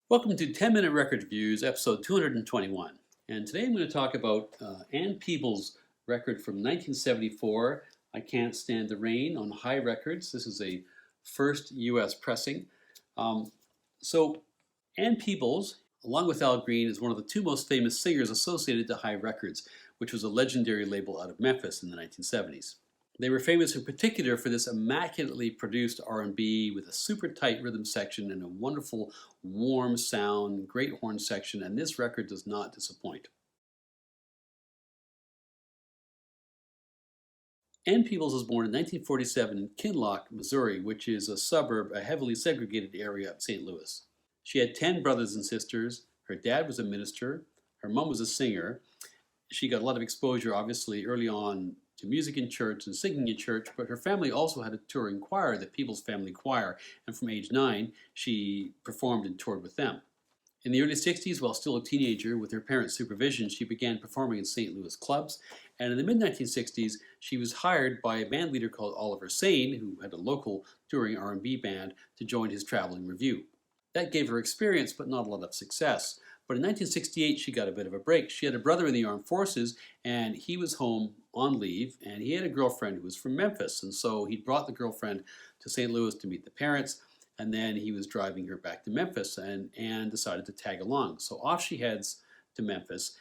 Welcome to 10-Minute Record Reviews, episode 221. And today I'm going to talk about Ann Peebles' record from 1974, I Can't Stand the Rain, on High Records. This is a first U.S. pressing. So Ann Peebles, along with Al Green, is one of the two most famous singers associated to High Records, which was a legendary label out of Memphis in the 1970s. They were famous in particular for this immaculately produced R&B with a super tight rhythm section and a wonderful warm sound, great horn section, and this record does not disappoint. Ann Peebles was born in 1947 in Kinloch, Missouri, which is a suburb, a heavily segregated area of St. Louis. She had 10 brothers and sisters. Her dad was a minister. Her mom was a singer. She got a lot of exposure, obviously, early on to music in church and singing in church, but her family also had a touring choir, the Peebles Family Choir, and from age 9, she performed and toured with them. In the early 60s, while still a teenager, with her parents' supervision, she began performing in St. Louis clubs, and in the mid-1960s, she was hired by a band leader called Oliver Sane, who had a local touring R&B band, to join his traveling revue. That gave her experience, but not a lot of success. But in 1968, she got a bit of a break. She had a brother in the armed forces, and he was home on leave, and he had a girlfriend who was from Memphis. And so he brought the girlfriend to St. Louis to meet the parents, and then he was driving her back to Memphis, and Ann decided to tag along. So off she heads to Memphis.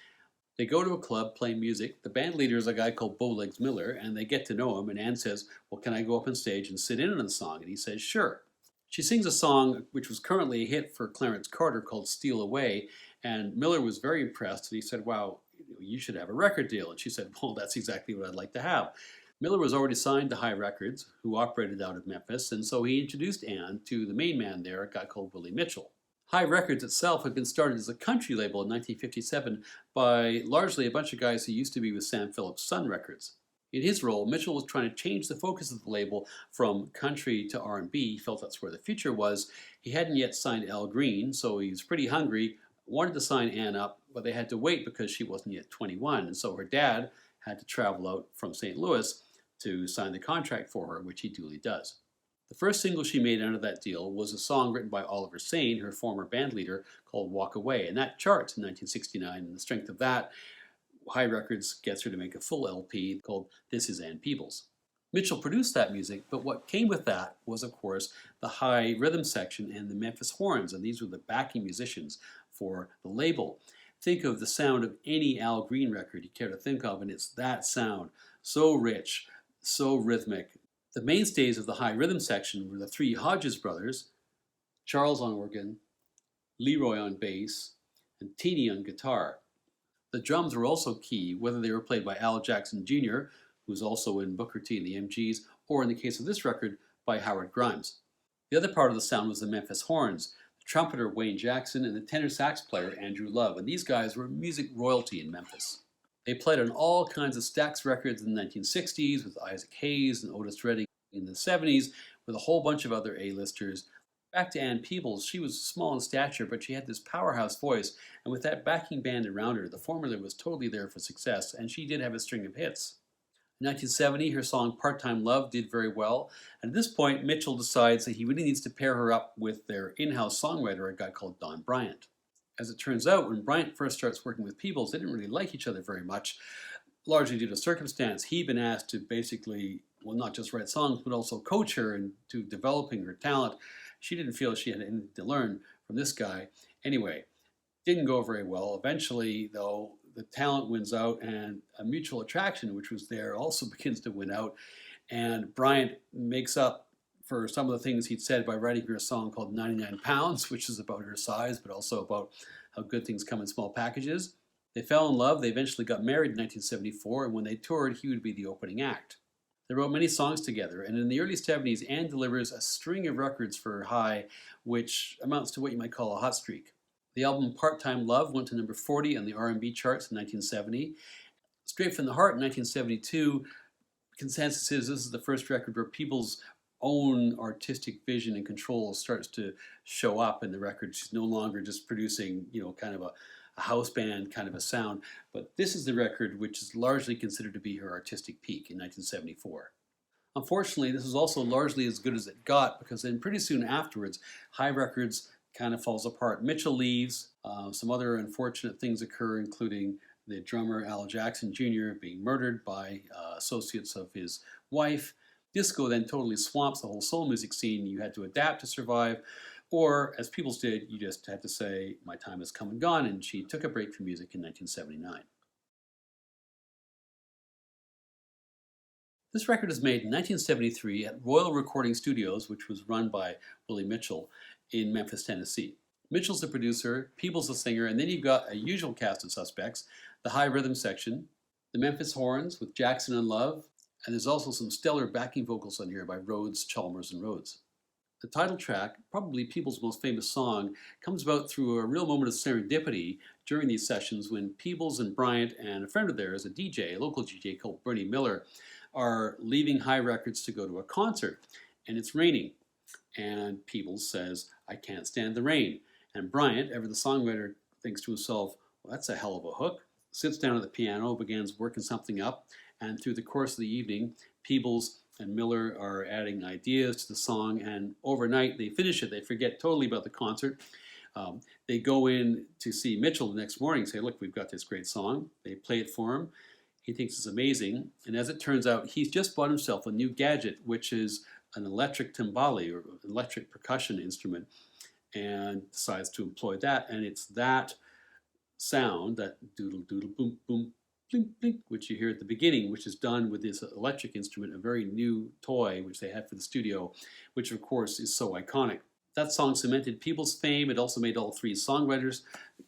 They go to a club playing music. The band leader is a guy called Bowlegs Miller, and they get to know him, and Ann says, "Well, can I go up on stage and sit in on the song?" And he says, "Sure." She sings a song which was currently a hit for Clarence Carter called "Steal Away," and Miller was very impressed, and he said, "Wow, you should have a record deal." And she said, "Well, that's exactly what I'd like to have." Miller was already signed to High Records, who operated out of Memphis, and so he introduced Ann to the main man there, a guy called Willie Mitchell. High Records itself had been started as a country label in 1957 by largely a bunch of guys who used to be with Sam Phillips' Sun Records. In his role, Mitchell was trying to change the focus of the label from country to R&B. He felt that's where the future was. He hadn't yet signed Al Green, so he was pretty hungry, wanted to sign Ann up, but they had to wait because she wasn't yet 21. And so her dad had to travel out from St. Louis to sign the contract for her, which he duly does. The first single she made under that deal was a song written by Oliver Sane, her former band leader, called "Walk Away," and that charts in 1969, and the strength of that, High Records gets her to make a full LP called "This Is Ann Peebles." Mitchell produced that music, but what came with that was, of course, the high rhythm section and the Memphis horns, and these were the backing musicians for the label. Think of the sound of any Al Green record you care to think of, and it's that sound, so rich, so rhythmic. The mainstays of the high rhythm section were the three Hodges brothers, Charles on organ, Leroy on bass, and Teeny on guitar. The drums were also key, whether they were played by Al Jackson Jr., who was also in Booker T and the MGs, or in the case of this record, by Howard Grimes. The other part of the sound was the Memphis horns, the trumpeter Wayne Jackson, and the tenor sax player Andrew Love, and these guys were music royalty in Memphis. They played on all kinds of Stax records in the 1960s with Isaac Hayes and Otis Redding in the 70s, with a whole bunch of other A-listers. Back to Ann Peebles, she was small in stature, but she had this powerhouse voice, and with that backing band around her, the formula was totally there for success, and she did have a string of hits. In 1970, her song "Part-Time Love" did very well, and at this point, Mitchell decides that he really needs to pair her up with their in-house songwriter, a guy called Don Bryant. As it turns out, when Bryant first starts working with Peebles, they didn't really like each other very much, largely due to circumstance. He'd been asked to basically, well, not just write songs, but also coach her into developing her talent. She didn't feel she had anything to learn from this guy. Anyway, didn't go very well. Eventually, though, the talent wins out, and a mutual attraction, which was there, also begins to win out. And Bryant makes up for some of the things he'd said by writing her a song called 99 Pounds, which is about her size, but also about how good things come in small packages. They fell in love. They eventually got married in 1974, and when they toured, he would be the opening act. They wrote many songs together, and in the early 70s, Ann delivers a string of records for High, which amounts to what you might call a hot streak. The album "Part-Time Love" went to number 40 on the R&B charts in 1970. Straight from the Heart in 1972, consensus is this is the first record where Peebles' own artistic vision and control starts to show up in the record. She's no longer just producing, kind of a house band kind of a sound, but this is the record which is largely considered to be her artistic peak in 1974. Unfortunately, this was also largely as good as it got, because then pretty soon afterwards, High Records kind of falls apart. Mitchell leaves. Some other unfortunate things occur, including the drummer Al Jackson Jr. being murdered by associates of his wife. Disco then totally swamps the whole soul music scene. You had to adapt to survive, or as Peebles did, you just had to say, my time has come and gone, and she took a break from music in 1979. This record was made in 1973 at Royal Recording Studios, which was run by Willie Mitchell in Memphis, Tennessee. Mitchell's the producer, Peebles the singer, and then you've got a usual cast of suspects, the high rhythm section, the Memphis Horns with Jackson and Love, and there's also some stellar backing vocals on here by Rhodes, Chalmers, and Rhodes. The title track, probably Peebles' most famous song, comes about through a real moment of serendipity during these sessions when Peebles and Bryant and a friend of theirs, a DJ, a local DJ called Bernie Miller, are leaving High Records to go to a concert, and it's raining. And Peebles says, I can't stand the rain. And Bryant, ever the songwriter, thinks to himself, well, that's a hell of a hook. Sits down at the piano, begins working something up, and through the course of the evening, Peebles and Miller are adding ideas to the song, and overnight they finish it. They forget totally about the concert. They go in to see Mitchell the next morning and say, look, we've got this great song. They play it for him. He thinks it's amazing, and as it turns out, he's just bought himself a new gadget, which is an electric timbale, or electric percussion instrument, and decides to employ that, and it's that sound, that doodle doodle boom boom blink blink, which you hear at the beginning, which is done with this electric instrument, a very new toy which they had for the studio, which of course is so iconic. That song cemented Peebles' fame. It also made all three songwriters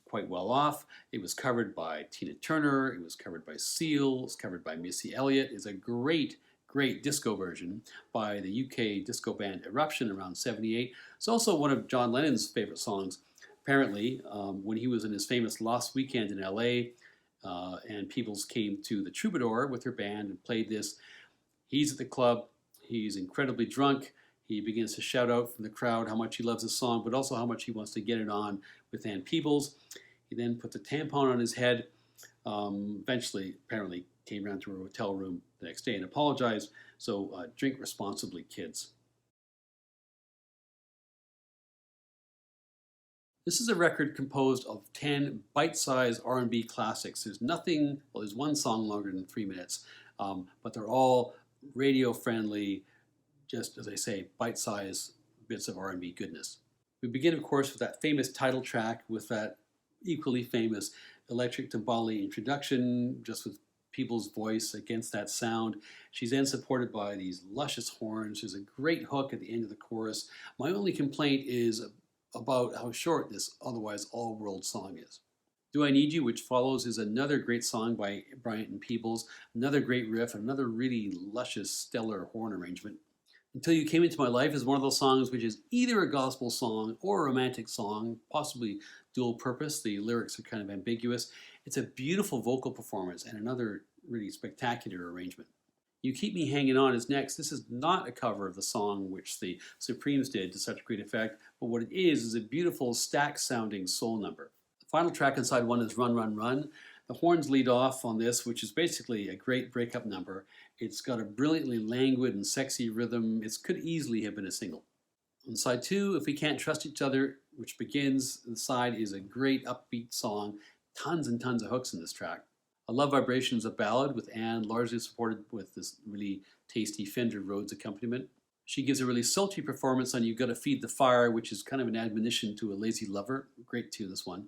quite well off. It was covered by Tina Turner, it was covered by Seal, it was covered by Missy Elliott. It's a great disco version by the UK disco band Eruption around '78. It's also one of John Lennon's favorite songs. Apparently, when he was in his famous Lost Weekend in LA, and Peebles came to the Troubadour with her band and played this, he's at the club, he's incredibly drunk, he begins to shout out from the crowd how much he loves the song, but also how much he wants to get it on with Ann Peebles. He then puts a tampon on his head, eventually, apparently, came around to her hotel room the next day and apologized. So drink responsibly, kids. This is a record composed of 10 bite-sized R&B classics. There's nothing, well, there's one song longer than 3 minutes, but they're all radio-friendly, just as I say, bite-sized bits of R&B goodness. We begin, of course, with that famous title track with that equally famous electric timbale introduction, just with Peebles' voice against that sound. She's then supported by these luscious horns. There's a great hook at the end of the chorus. My only complaint is about how short this otherwise all-world song is. Do I Need You, which follows, is another great song by Bryant and Peebles, another great riff, another really luscious, stellar horn arrangement. Until You Came Into My Life is one of those songs which is either a gospel song or a romantic song, possibly dual purpose. The lyrics are kind of ambiguous. It's a beautiful vocal performance and another really spectacular arrangement. You Keep Me Hanging On is next. This is not a cover of the song which the Supremes did to such great effect, but what it is a beautiful stack-sounding soul number. The final track on side one is Run, Run, Run. The horns lead off on this, which is basically a great breakup number. It's got a brilliantly languid and sexy rhythm. It could easily have been a single. On side two, If We Can't Trust Each Other, which begins inside, is a great upbeat song. Tons and tons of hooks in this track. A Love Vibration is a ballad with Ann largely supported with this really tasty Fender Rhodes accompaniment. She gives a really sultry performance on You Gotta Feed the Fire, which is kind of an admonition to a lazy lover. Great tune, this one.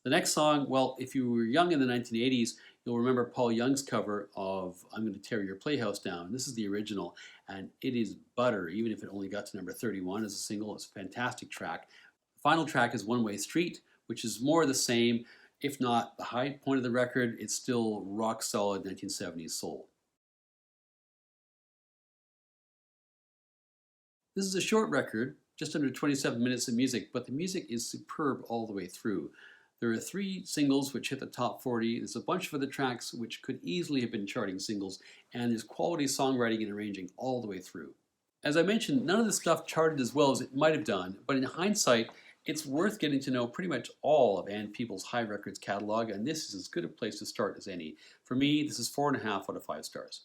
The next song, well, if you were young in the 1980s, you'll remember Paul Young's cover of I'm Gonna Tear Your Playhouse Down. This is the original, and it is butter, even if it only got to number 31 as a single. It's a fantastic track. The final track is One Way Street, which is more the same, if not the high point of the record. It's still rock solid 1970s soul. This is a short record, just under 27 minutes of music, but the music is superb all the way through. There are 3 singles which hit the top 40. There's a bunch of other tracks which could easily have been charting singles, and there's quality songwriting and arranging all the way through. As I mentioned, none of the stuff charted as well as it might have done, but in hindsight, it's worth getting to know pretty much all of Ann Peebles' High Records catalog, and this is as good a place to start as any. For me, this is 4.5 out of 5 stars.